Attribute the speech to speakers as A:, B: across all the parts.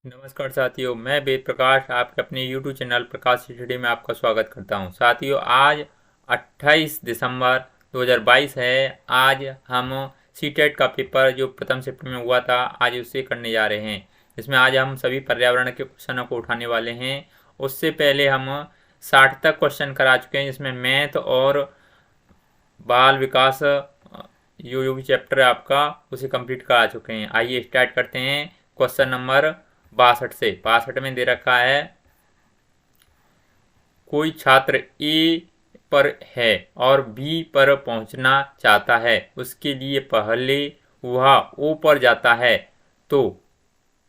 A: नमस्कार साथियों, मैं वेद प्रकाश आपके अपने YouTube चैनल प्रकाश स्टडी में आपका स्वागत करता हूं। साथियों, आज 28 दिसंबर 2022 है। आज हम सीटेट का पेपर जो प्रथम शिफ्ट में हुआ था, आज उसे करने जा रहे हैं। इसमें आज हम सभी पर्यावरण के क्वेश्चनों को उठाने वाले हैं। उससे पहले हम 60 तक क्वेश्चन करा चुके हैं, जिसमें मैथ और बाल विकास जो भी चैप्टर है आपका उसे कंप्लीट करा चुके हैं। आइए स्टार्ट करते हैं। क्वेश्चन नंबर 62 से 62 में दे रखा है, कोई छात्र ए पर है और बी पर पहुंचना चाहता है। उसके लिए पहले वह ओ पर जाता है तो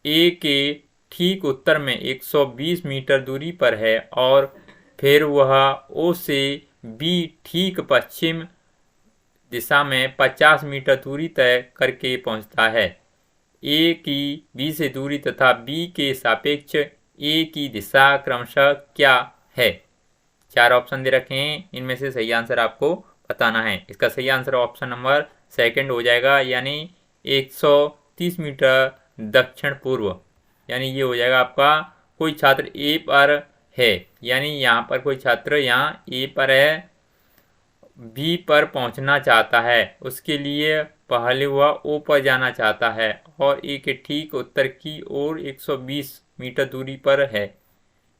A: ए के ठीक उत्तर में 120 मीटर दूरी पर है और फिर वह ओ से बी ठीक पश्चिम दिशा में 50 मीटर दूरी तय करके पहुंचता है। ए की बी से दूरी तथा बी के सापेक्ष ए की दिशा क्रमशः क्या है। 4 ऑप्शन दे रखे हैं, इनमें से सही आंसर आपको बताना है। इसका सही आंसर ऑप्शन नंबर सेकंड हो जाएगा, यानी 130 मीटर दक्षिण पूर्व। यानी ये हो जाएगा आपका, कोई छात्र ए पर है, यानी यहाँ पर कोई छात्र यहाँ ए पर है, बी पर पहुंचना चाहता है। उसके लिए पहले वह ओ पर जाना चाहता है और ए के ठीक उत्तर की ओर 120 मीटर दूरी पर है।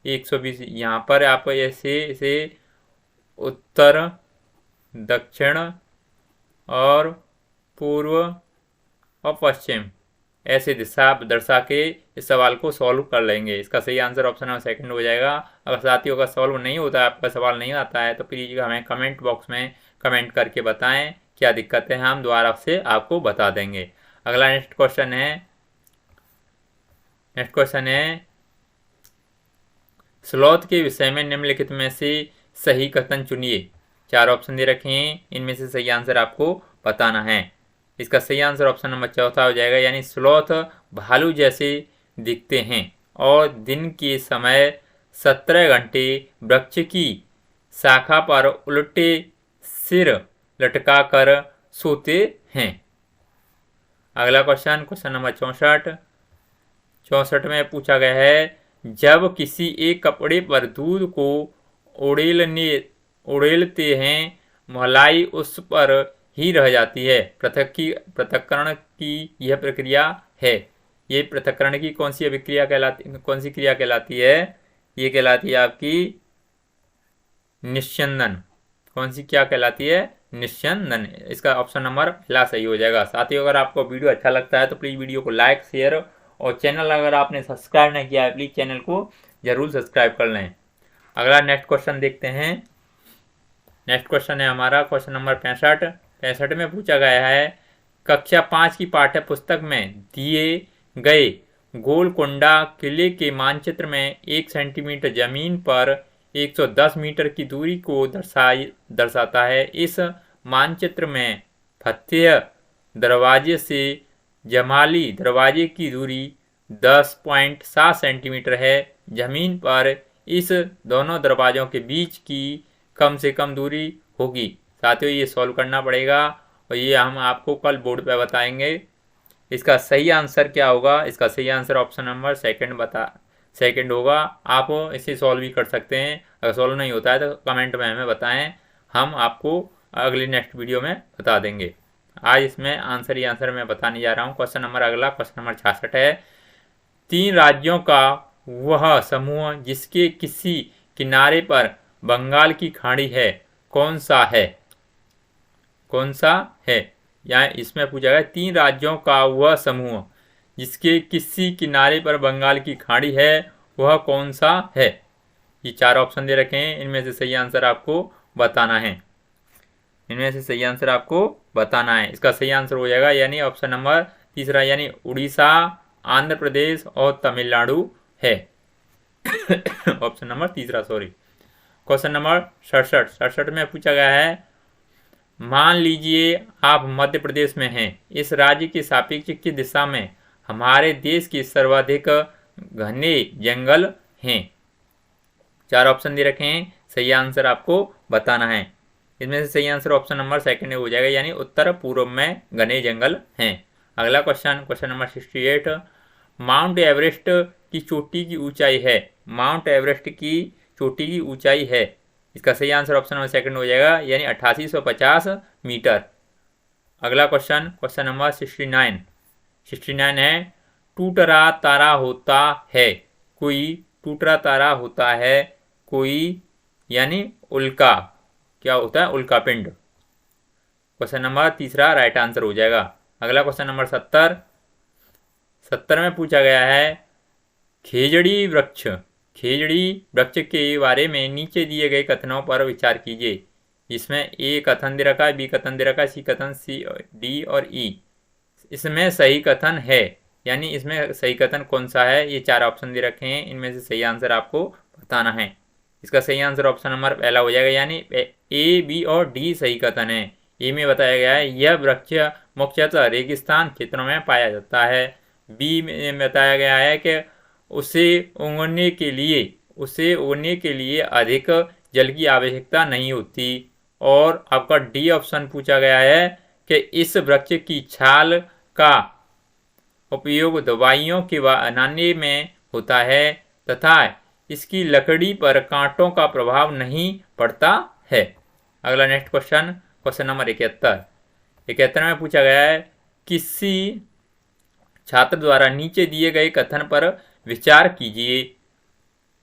A: 120 यहाँ पर आप ऐसे इसे उत्तर, दक्षिण और पूर्व और पश्चिम ऐसे दिशा आप दर्शा के इस सवाल को सॉल्व कर लेंगे। इसका सही आंसर ऑप्शन नंबर सेकंड हो जाएगा। अगर साथियों का सॉल्व नहीं होता है, आपका सवाल नहीं आता है, तो प्लीज हमें कमेंट बॉक्स में कमेंट करके बताएं क्या दिक्कत है, हम दोबारा से आपको बता देंगे। अगला नेक्स्ट क्वेश्चन है स्लॉथ के विषय में निम्नलिखित में से सही कथन चुनिए। 4 ऑप्शन दे रखे हैं, इनमें से सही आंसर आपको बताना है। इसका सही आंसर ऑप्शन नंबर चौथा हो जाएगा, यानी स्लॉथ भालू जैसे दिखते हैं और दिन के समय 17 घंटे वृक्ष की शाखा पर उल्टे सिर लटकाकर सोते हैं। अगला क्वेश्चन नंबर 64 में पूछा गया है, जब किसी एक कपड़े पर दूध को उड़ेलते हैं, मलाई उस पर ही रह जाती है। पृथक्करण की यह प्रक्रिया है। ये पृथक्करण की कौन सी क्रिया कहलाती है? ये कहलाती है आपकी निस्यंदन। कौन सी क्या कहलाती है? निस्यंदन। इसका ऑप्शन नंबर पहला सही हो जाएगा। साथियों, अगर आपको वीडियो अच्छा लगता है तो प्लीज़ वीडियो को लाइक, शेयर और चैनल अगर आपने सब्सक्राइब नहीं किया है, प्लीज़ चैनल को जरूर सब्सक्राइब कर लें। अगला नेक्स्ट क्वेश्चन देखते हैं। नेक्स्ट क्वेश्चन है हमारा क्वेश्चन नंबर 65 में पूछा गया है, कक्षा 5 की पाठ्य पुस्तक में दिए गए गोलकोंडा किले के मानचित्र में 1 सेंटीमीटर जमीन पर 110 मीटर की दूरी को दर्शाता है। इस मानचित्र में फतेह दरवाजे से जमाली दरवाजे की दूरी 10.7 सेंटीमीटर है। जमीन पर इस दोनों दरवाजों के बीच की कम से कम दूरी होगी। साथियों, ये सॉल्व करना पड़ेगा और ये हम आपको कल बोर्ड पे बताएंगे। इसका सही आंसर क्या होगा? इसका सही आंसर ऑप्शन नंबर सेकंड होगा। आप इसे सॉल्व भी कर सकते हैं। अगर सॉल्व नहीं होता है तो कमेंट में हमें बताएं, हम आपको अगली नेक्स्ट वीडियो में बता देंगे। आज इसमें आंसर मैं बताने जा रहा हूँ। क्वेश्चन नंबर 66 है, 3 राज्यों का वह समूह जिसके किसी किनारे पर बंगाल की खाड़ी है, कौन सा है? यहाँ इसमें पूछा गया 3 राज्यों का वह समूह जिसके किसी किनारे पर बंगाल की खाड़ी है, वह कौन सा है? ये 4 ऑप्शन दे रखे हैं, इनमें से सही आंसर आपको बताना है। इसका सही आंसर हो जाएगा, यानी ऑप्शन नंबर तीसरा, यानी उड़ीसा, आंध्र प्रदेश और तमिलनाडु है। ऑप्शन नंबर तीसरा, सॉरी। क्वेश्चन नंबर 67 में पूछा गया है, मान लीजिए आप मध्य प्रदेश में हैं। इस राज्य के सापेक्ष किस दिशा में हमारे देश के सर्वाधिक घने जंगल हैं? 4 ऑप्शन दे रखे हैं, सही आंसर आपको बताना है। इसमें से सही आंसर ऑप्शन नंबर सेकंड हो जाएगा, यानी उत्तर पूर्व में घने जंगल हैं। अगला क्वेश्चन नंबर 68, माउंट एवरेस्ट की चोटी की ऊंचाई है? माउंट एवरेस्ट की चोटी की ऊंचाई है। इसका सही आंसर ऑप्शन नंबर सेकंड हो जाएगा, यानी 8850 मीटर। अगला क्वेश्चन नंबर 69 है, टूटरा तारा होता है कोई, टूटरा तारा होता है कोई, यानी उल्का, क्या होता है? उल्का पिंड। क्वेश्चन नंबर तीसरा राइट आंसर हो जाएगा। अगला क्वेश्चन नंबर 70 में पूछा गया है, खेजड़ी वृक्ष के बारे में नीचे दिए गए कथनों पर विचार कीजिए। इसमें ए कथन दे रखा है, बी कथन दे रखा है, सी कथन, सी, डी और ई। इसमें सही कथन है, यानी इसमें सही कथन कौन सा है? ये 4 ऑप्शन दे रखे हैं, इनमें से सही आंसर आपको बताना है। इसका सही आंसर ऑप्शन नंबर पहला हो जाएगा, यानी ए, बी और डी सही कथन है। ए में बताया गया है, यह वृक्ष मुख्यतः रेगिस्तान क्षेत्रों में पाया जाता है। बी में बताया गया है कि उसे उगने के लिए अधिक जल की आवश्यकता नहीं होती। और आपका डी ऑप्शन पूछा गया है कि इस वृक्ष की छाल का उपयोग दवाइयों के बनाने में होता है तथा इसकी लकड़ी पर कांटों का प्रभाव नहीं पड़ता है। अगला नेक्स्ट क्वेश्चन नंबर 71 में पूछा गया है, किसी छात्र द्वारा नीचे दिए गए कथन पर विचार कीजिए।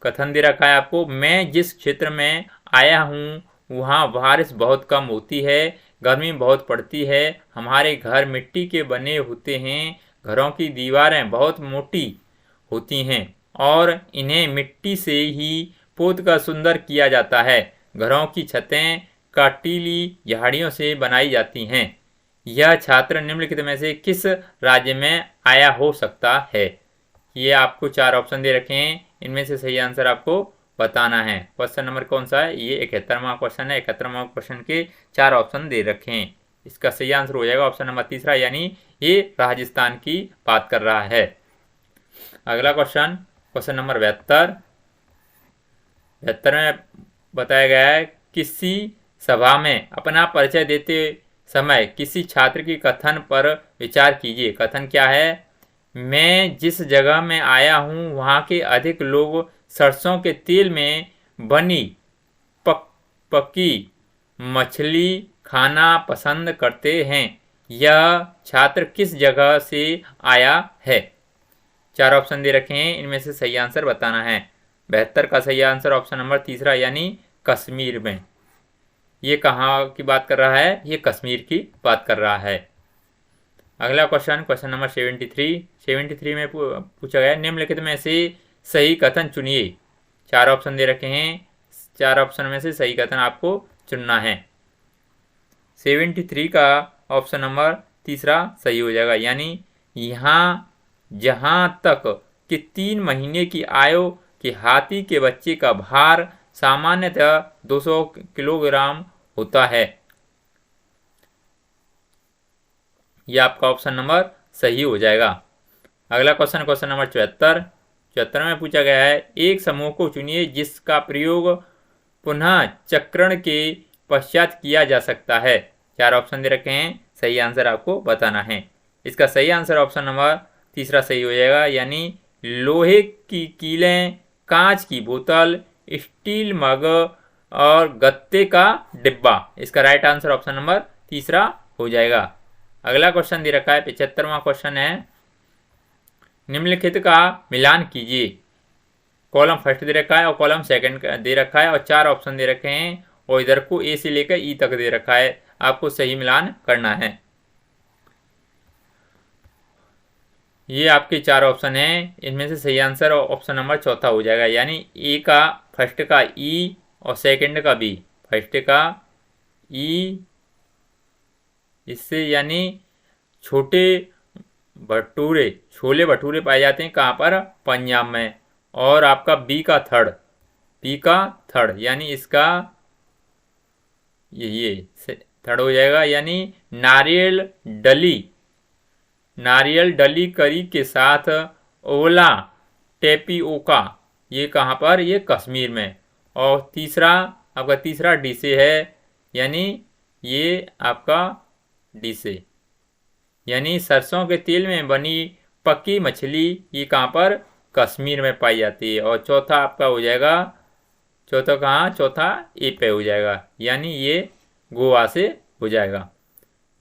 A: कथन दे रखा है आपको, मैं जिस क्षेत्र में आया हूँ वहाँ बारिश बहुत कम होती है, गर्मी बहुत पड़ती है, हमारे घर मिट्टी के बने होते हैं, घरों की दीवारें बहुत मोटी होती हैं और इन्हें मिट्टी से ही पोत कर सुंदर किया जाता है। घरों की छतें काटीली झाड़ियों से बनाई जाती हैं। यह छात्र निम्नलिखित में से किस राज्य में आया हो सकता है? ये आपको 4 ऑप्शन दे रखे हैं, इनमें से सही आंसर आपको बताना है। क्वेश्चन नंबर कौन सा है? ये 71वां क्वेश्चन है। 71वां क्वेश्चन के 4 ऑप्शन दे रखे हैं। इसका सही आंसर हो जाएगा ऑप्शन नंबर तीसरा, यानी ये राजस्थान की बात कर रहा है। अगला क्वेश्चन नंबर 72 में बताया गया है, किसी सभा में अपना परिचय देते समय किसी छात्र की कथन पर विचार कीजिए। कथन क्या है? मैं जिस जगह में आया हूँ वहाँ के अधिक लोग सरसों के तेल में बनी पकी मछली खाना पसंद करते हैं। यह छात्र किस जगह से आया है? 4 ऑप्शन दे रखे हैं, इनमें से सही आंसर बताना है। 72 का सही आंसर ऑप्शन नंबर तीसरा, यानी कश्मीर में। ये कहाँ की बात कर रहा है? ये कश्मीर की बात कर रहा है। अगला क्वेश्चन नंबर 73 में पूछा गया, निम्नलिखित में से सही कथन चुनिए। 4 ऑप्शन दे रखे हैं, 4 ऑप्शन में से सही कथन आपको चुनना है। 73 का ऑप्शन नंबर तीसरा सही हो जाएगा, यानी यहाँ जहाँ तक कि 3 महीने की आयु के हाथी के बच्चे का भार सामान्यतः 200 किलोग्राम होता है। यह आपका ऑप्शन नंबर सही हो जाएगा। अगला क्वेश्चन नंबर 74 में पूछा गया है, एक समूह को चुनिए जिसका प्रयोग पुनः चक्रण के पश्चात किया जा सकता है। 4 ऑप्शन दे रखे हैं, सही आंसर आपको बताना है। इसका सही आंसर ऑप्शन नंबर तीसरा सही हो जाएगा, यानी लोहे की कीलें, कांच की बोतल, स्टील मग और गत्ते का डिब्बा। इसका राइट आंसर ऑप्शन नंबर तीसरा हो जाएगा। अगला क्वेश्चन दे रखा है, 75वां क्वेश्चन है, निम्नलिखित का मिलान कीजिए। कॉलम फर्स्ट दे रखा है और कॉलम सेकंड दे रखा है और 4 ऑप्शन दे रखे हैं और इधर को ए से लेकर ई तक दे रखा है। आपको सही मिलान करना है। ये आपके 4 ऑप्शन हैं, इनमें से सही आंसर ऑप्शन नंबर चौथा हो जाएगा, यानी ए का फर्स्ट का ई और सेकंड का बी। फर्स्ट का ई, इससे यानी छोटे भटूरे, छोले भटूरे पाए जाते हैं कहाँ पर? पंजाब में। और आपका बी का थर्ड, यानी इसका ये थर्ड हो जाएगा, यानी नारियल डली करी के साथ ओला टेपिओका। ये कहाँ पर? ये कश्मीर में। और तीसरा आपका तीसरा डी से है, यानी ये आपका डी से, यानी सरसों के तेल में बनी पकी मछली। ये कहाँ पर? कश्मीर में पाई जाती है। और चौथा आपका हो जाएगा, चौथा कहाँ, चौथा ए पे हो जाएगा, यानी ये गोवा से हो जाएगा।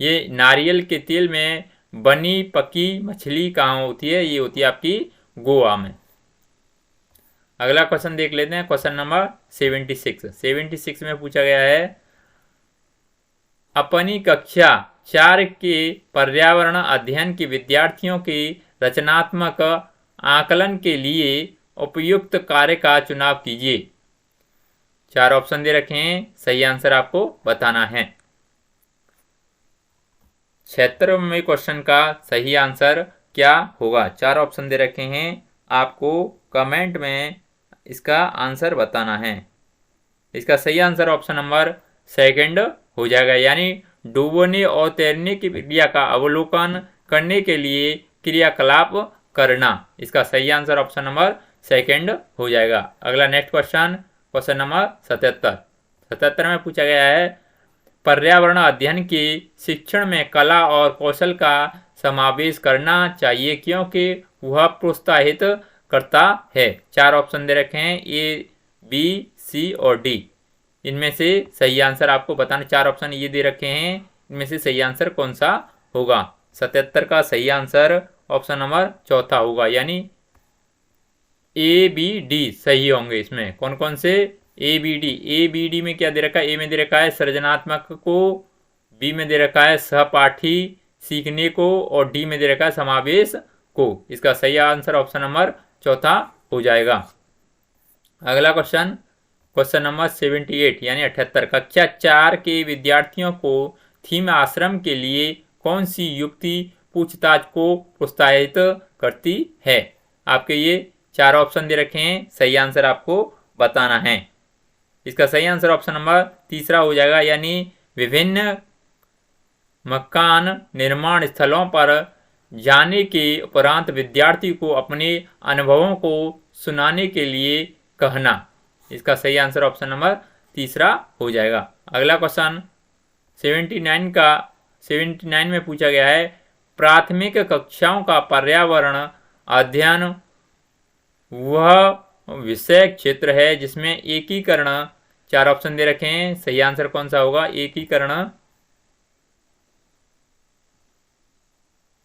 A: ये नारियल के तेल में बनी पकी मछली कहाँ होती है, ये होती है आपकी गोवा में। अगला क्वेश्चन देख लेते हैं, क्वेश्चन नंबर 76 में पूछा गया है, अपनी कक्षा 4 के पर्यावरण अध्ययन के विद्यार्थियों की रचनात्मक आकलन के लिए उपयुक्त कार्य का चुनाव कीजिए। 4 ऑप्शन दे रखे हैं, सही आंसर आपको बताना है। 76वें क्वेश्चन का सही आंसर क्या होगा? 4 ऑप्शन दे रखे हैं, आपको कमेंट में इसका आंसर बताना है। इसका सही आंसर ऑप्शन नंबर सेकंड हो जाएगा, यानी डूबने और तैरने की क्रिया का अवलोकन करने के लिए क्रियाकलाप करना। इसका सही आंसर ऑप्शन नंबर सेकंड हो जाएगा। अगला नेक्स्ट क्वेश्चन, क्वेश्चन नंबर 77 में पूछा गया है, पर्यावरण अध्ययन के शिक्षण में कला और कौशल का समावेश करना चाहिए क्योंकि वह प्रोत्साहित करता है। 4 ऑप्शन दे रखे हैं, ए, बी, सी और डी। इनमें से सही आंसर आपको बताना। 4 ऑप्शन ये दे रखे हैं, इनमें से सही आंसर कौन सा होगा? 77 का सही आंसर ऑप्शन नंबर चौथा होगा, यानी ए, बी, डी सही होंगे। इसमें कौन कौन से? ए, बी, डी। ए, बी, डी में क्या दे रखा है? ए में दे रखा है सृजनात्मक को, बी में दे रखा है सहपाठी सीखने को, और डी में दे रखा है समावेश को। इसका सही आंसर ऑप्शन नंबर चौथा हो जाएगा। अगला क्वेश्चन, क्वेश्चन नंबर 78 यानी 78, कक्षा 4 के विद्यार्थियों को थीम आश्रम के लिए कौन सी युक्ति पूछताछ को प्रोत्साहित करती है? आपके ये 4 ऑप्शन दे रखे हैं, सही आंसर आपको बताना है। इसका सही आंसर ऑप्शन नंबर तीसरा हो जाएगा, यानी विभिन्न मकान निर्माण स्थलों पर जाने के उपरांत विद्यार्थी को अपने अनुभवों को सुनाने के लिए कहना। इसका सही आंसर ऑप्शन नंबर तीसरा हो जाएगा। अगला क्वेश्चन 79 में पूछा गया है, प्राथमिक कक्षाओं का पर्यावरण अध्ययन वह विषय क्षेत्र है जिसमें एकीकरण, 4 ऑप्शन दे रखे हैं, सही आंसर कौन सा होगा? एकीकरण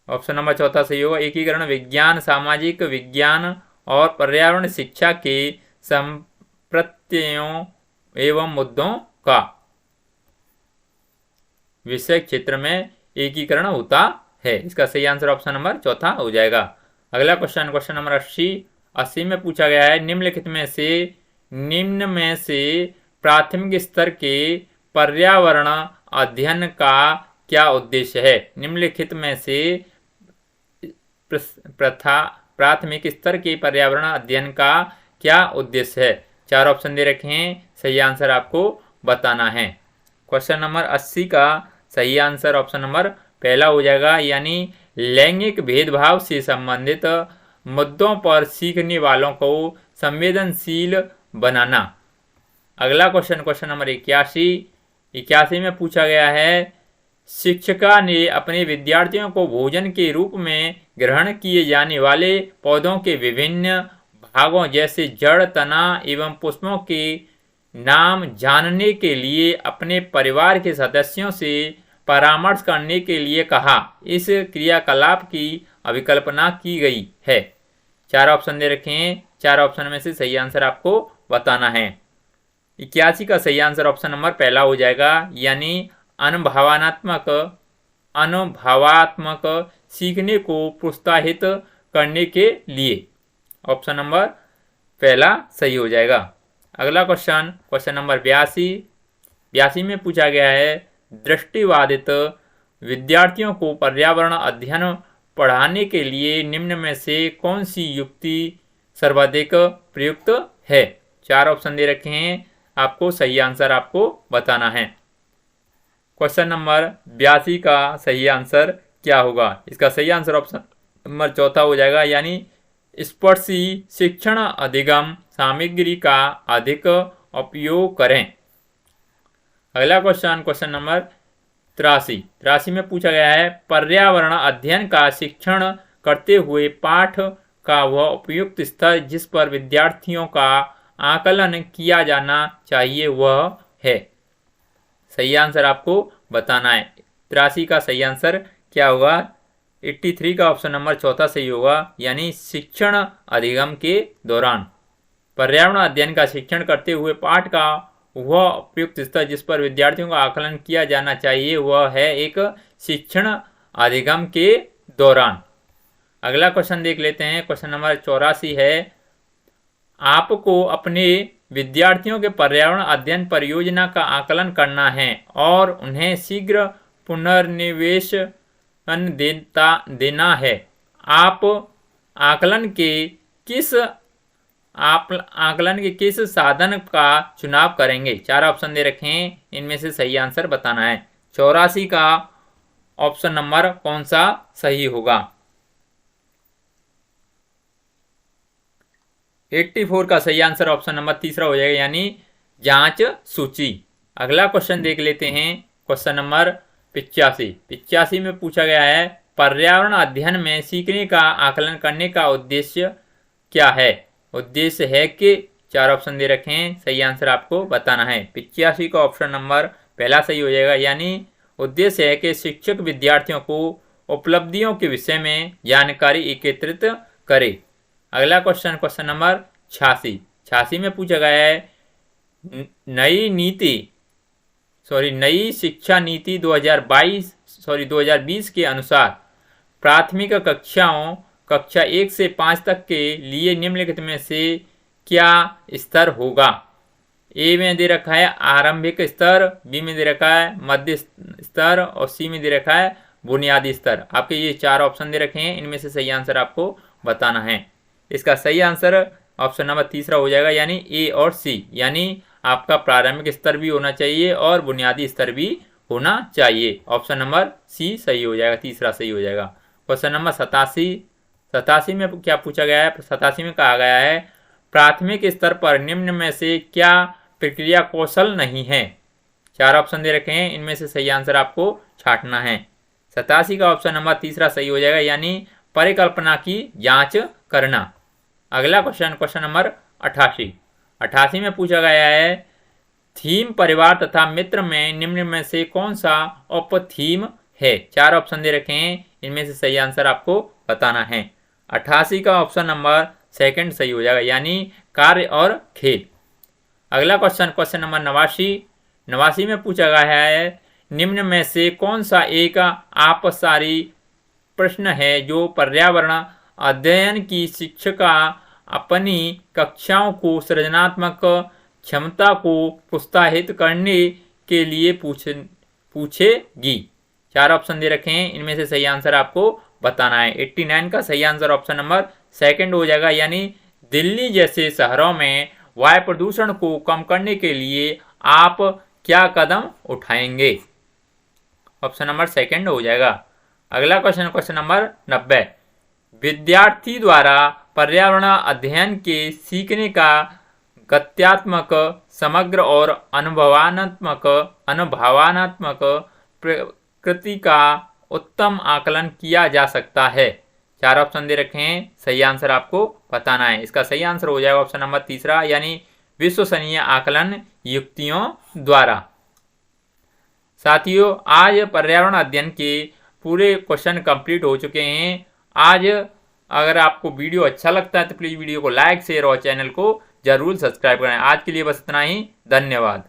A: ऑप्शन नंबर चौथा सही होगा। एकीकरण विज्ञान, सामाजिक विज्ञान और पर्यावरण शिक्षा के संप्रत्ययों एवं मुद्दों का विषय क्षेत्र में एकीकरण होता है। इसका सही आंसर ऑप्शन नंबर चौथा हो जाएगा। अगला क्वेश्चन, क्वेश्चन नंबर 80 में पूछा गया है, निम्नलिखित में से प्राथमिक स्तर के पर्यावरण अध्ययन का क्या उद्देश्य है? निम्नलिखित में से प्राथमिक स्तर के पर्यावरण अध्ययन का क्या उद्देश्य है? 4 ऑप्शन दे रखे हैं, सही आंसर आपको बताना है। क्वेश्चन नंबर 80 का सही आंसर ऑप्शन नंबर पहला हो जाएगा, यानी लैंगिक भेदभाव से संबंधित मुद्दों पर सीखने वालों को संवेदनशील बनाना। अगला क्वेश्चन, क्वेश्चन नंबर 81 में पूछा गया है, शिक्षिका ने अपने विद्यार्थियों को भोजन के रूप में ग्रहण किए जाने वाले पौधों के विभिन्न भागों जैसे जड़, तना एवं पुष्पों के नाम जानने के लिए अपने परिवार के सदस्यों से परामर्श करने के लिए कहा। इस क्रियाकलाप की अभिकल्पना की गई है। 4 ऑप्शन दे रखे हैं, 4 ऑप्शन में से सही आंसर आपको बताना है। 81 का सही आंसर ऑप्शन नंबर पहला हो जाएगा, यानी अनुभवात्मक सीखने को प्रोत्साहित करने के लिए। ऑप्शन नंबर पहला सही हो जाएगा। अगला क्वेश्चन, क्वेश्चन नंबर 82 में पूछा गया है, दृष्टिबाधित विद्यार्थियों को पर्यावरण अध्ययन पढ़ाने के लिए निम्न में से कौन सी युक्ति सर्वाधिक प्रयुक्त है? 4 ऑप्शन दे रखे हैं, आपको सही आंसर आपको बताना है। क्वेश्चन नंबर 82 का सही आंसर क्या होगा? इसका सही आंसर ऑप्शन नंबर चौथा हो जाएगा, यानी स्पर्शी शिक्षण अधिगम सामग्री का अधिक उपयोग करें। अगला क्वेश्चन, क्वेश्चन नंबर 83 में पूछा गया है, पर्यावरण अध्ययन का शिक्षण करते हुए पाठ का वह उपयुक्त स्तर जिस पर विद्यार्थियों का आकलन किया जाना चाहिए वह है। सही आंसर आपको बताना है। 83 का सही आंसर क्या होगा? 83 का ऑप्शन नंबर चौथा सही होगा, यानी शिक्षण अधिगम के दौरान। पर्यावरण अध्ययन का शिक्षण करते हुए पाठ का वह उपयुक्त स्तर जिस पर विद्यार्थियों का आकलन किया जाना चाहिए वह है एक शिक्षण अधिगम के दौरान। अगला क्वेश्चन देख लेते हैं। क्वेश्चन नंबर 84 है, आपको अपने विद्यार्थियों के पर्यावरण अध्ययन परियोजना का आकलन करना है और उन्हें शीघ्र पुनर्निवेशन देना है। आप आकलन के किस साधन का चुनाव करेंगे? 4 ऑप्शन दे रखे हैं, इनमें से सही आंसर बताना है। 84 का ऑप्शन नंबर कौन सा सही होगा? 84 का सही आंसर ऑप्शन नंबर तीसरा हो जाएगा, यानी जांच सूची। अगला क्वेश्चन देख लेते हैं। क्वेश्चन नंबर 85 में पूछा गया है, पर्यावरण अध्ययन में सीखने का आकलन करने का उद्देश्य क्या है? उद्देश्य है कि 4 ऑप्शन दे रखे हैं, सही आंसर आपको बताना है। 85 का ऑप्शन नंबर पहला सही हो जाएगा, यानी उद्देश्य है कि शिक्षक विद्यार्थियों को उपलब्धियों के विषय में जानकारी एकत्रित करे। अगला क्वेश्चन नंबर 86 में पूछा गया है, नई शिक्षा नीति 2020 के अनुसार प्राथमिक कक्षा 1 से 5 तक के लिए निम्नलिखित में से क्या स्तर होगा? ए में दे रखा है आरंभिक स्तर, बी में दे रखा है मध्य स्तर और सी में दे रखा है बुनियादी स्तर। आपके ये 4 ऑप्शन दे रखे हैं, इनमें से सही आंसर आपको बताना है। इसका सही आंसर ऑप्शन नंबर तीसरा हो जाएगा, यानी ए और सी, यानी आपका प्रारंभिक स्तर भी होना चाहिए और बुनियादी स्तर भी होना चाहिए। ऑप्शन नंबर सी सही हो जाएगा, तीसरा सही हो जाएगा। क्वेश्चन नंबर 87 में क्या पूछा गया है? 87 में कहा गया है, प्राथमिक स्तर पर निम्न में से क्या प्रक्रिया कौशल नहीं है? 4 ऑप्शन दे रखे हैं, इनमें से सही आंसर आपको छांटना है। 87 का ऑप्शन नंबर तीसरा सही हो जाएगा, यानी परिकल्पना की जांच करना। अगला क्वेश्चन नंबर 88 में पूछा गया है, थीम परिवार तथा मित्र में निम्न में से कौन सा उप थीम है? 4 ऑप्शन दे रखे हैं, इनमें से सही आंसर आपको बताना है। 88 का ऑप्शन नंबर सेकंड सही हो जाएगा, यानी कार्य और खेल। अगला क्वेश्चन नंबर 89 में पूछा गया है, निम्न में से कौन सा एक आपसारी प्रश्न है जो पर्यावरण अध्ययन की शिक्षिका अपनी कक्षाओं को सृजनात्मक क्षमता को प्रोत्साहित करने के लिए पूछेगी? 4 ऑप्शन दे रखे हैं, इनमें से सही आंसर आपको बताना है। 89 का सही आंसर ऑप्शन नंबर सेकंड हो जाएगा, यानी दिल्ली जैसे शहरों में वायु प्रदूषण को कम करने के लिए आप क्या कदम उठाएंगे? ऑप्शन नंबर सेकंड हो जाएगा। अगला क्वेश्चन नंबर 90, विद्यार्थी द्वारा पर्यावरण अध्ययन के सीखने का गत्यात्मक, समग्र और अनुभवात्मक प्रकृति का उत्तम आकलन किया जा सकता है। 4 ऑप्शन दे रखे हैं, सही आंसर आपको बताना है। इसका सही आंसर हो जाएगा ऑप्शन नंबर तीसरा, यानी विश्वसनीय आकलन युक्तियों द्वारा। साथियों, आज पर्यावरण अध्ययन के पूरे क्वेश्चन कंप्लीट हो चुके हैं। आज अगर आपको वीडियो अच्छा लगता है तो प्लीज़ वीडियो को लाइक, शेयर और चैनल को जरूर सब्सक्राइब करें। आज के लिए बस इतना ही, धन्यवाद।